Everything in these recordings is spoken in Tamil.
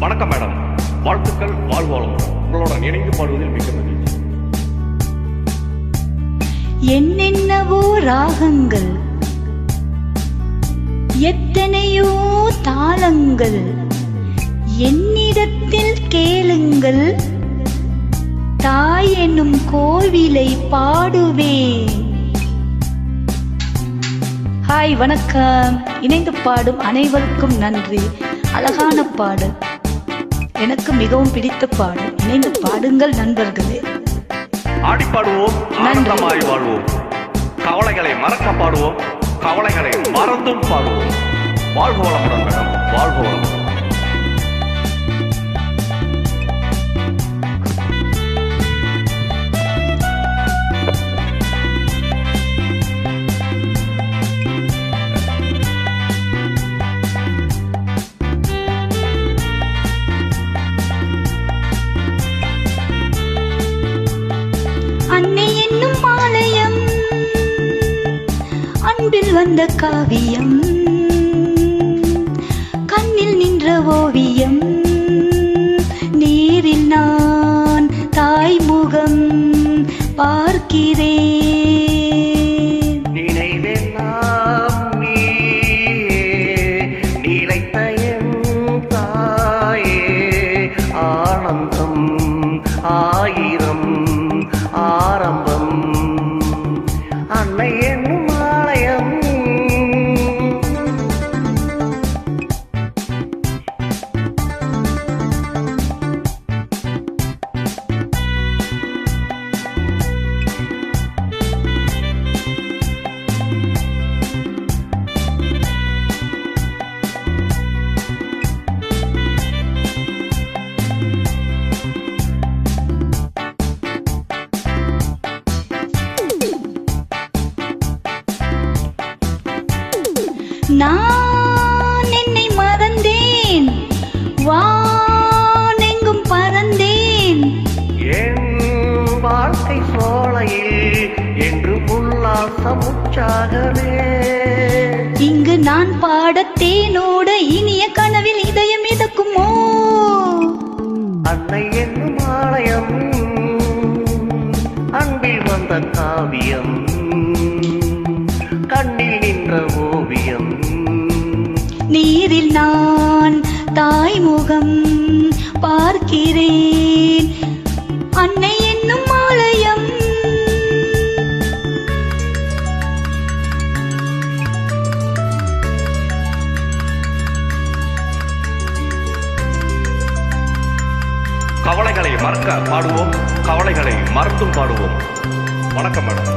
வணக்கம் மேடம், வாழ்த்துக்கள், வாழ்வாளம். உங்களுடன் இணைந்து பாடுவதில் மிக்க மகிழ்ச்சி. என்னென்னவோ ராகங்கள், எத்தனையோ தாளங்கள், என்னிடத்தில் கேளுங்கள், தாய் என்னும் கோவிலை பாடுவேன். ஹாய், வணக்கம். இணைந்து பாடும் அனைவருக்கும் நன்றி. அழகான பாடல், எனக்கு மிகவும் பிடித்த பாடல். இணைந்து பாடுங்கள் நண்பர்களே. ஆடி பாடுவோம், ஆனந்தமாய் வாழ்வோம். கவலைகளை மறக்க பாடுவோம், கவலைகளை மறந்தும் பாடுவோம். வாழ்க வளமுடன் மேடம், வாழ்க வளமுடன். அன்னை என்னும் ஆலயம், அன்பில் வந்த காவியம், கண்ணில் நின்ற ஓவியம், நேரில் நான் தாய்முகம் பார்க்கிறேன். நினைவெல்லாம் நீலைத்த என் தாயே, ஆனந்தம் ஆயிரம் ஆரம்பம், அன்னை என்னும் ஆலயம். நான் என்னை மறந்தேன், வானெங்கும் பறந்தேன். என் வாழ்க்கை சோலையில் என்று உல்லாசம் உற்சாகமே. இங்கு நான் பாடத்தேனோட இனிய கனவில் இதயம் மிதக்குமோ. அன்னை என்னும் ஆலயம், அன்பில் வந்த காவியம், கண்ணில் நின்ற ஓவியம், நீரில் நான் தாய்முகம் பார்க்கிறேன். அன்னை என்னும் ஆலயம். கவலைகளை மறக்க பாடுவோம், கவலைகளை மறந்தும் பாடுவோம். வணக்கம் மேடம்.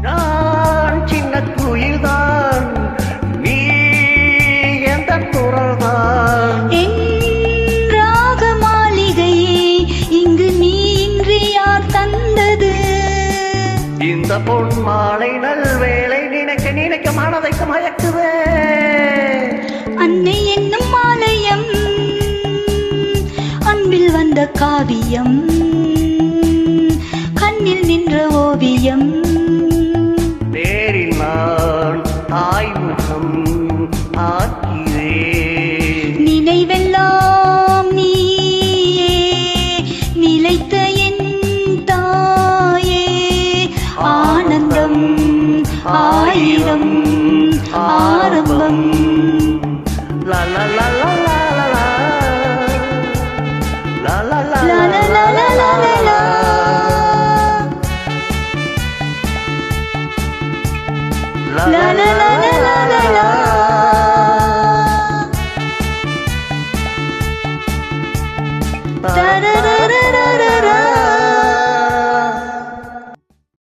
நான் சின்ன குயில்தான், நீ எந்த குரல்தான். என் ராக மாளிகையே, இங்கு நீ இன்றி யார் தந்தது? இந்த பொன் மாலை நல்வேளை நினைக்க நினைக்க மனதைக்கு மயக்குவே. அன்னை என்னும் ஆலயம், அன்பில் வந்த காவியம், கண்ணில் நின்ற ஓவியம், நேரில் நான் தாய்முகம் ஆக்கிறேன். நினைவெல்லாம் நீயே, நிலைத்த என் தாயே, ஆனந்தம் ஆயிரம் ஆரம்பம். லா லா லா லா லா லா லா. லா லா லா லா லா லா லா லா லா லா. லா லா லா லா லா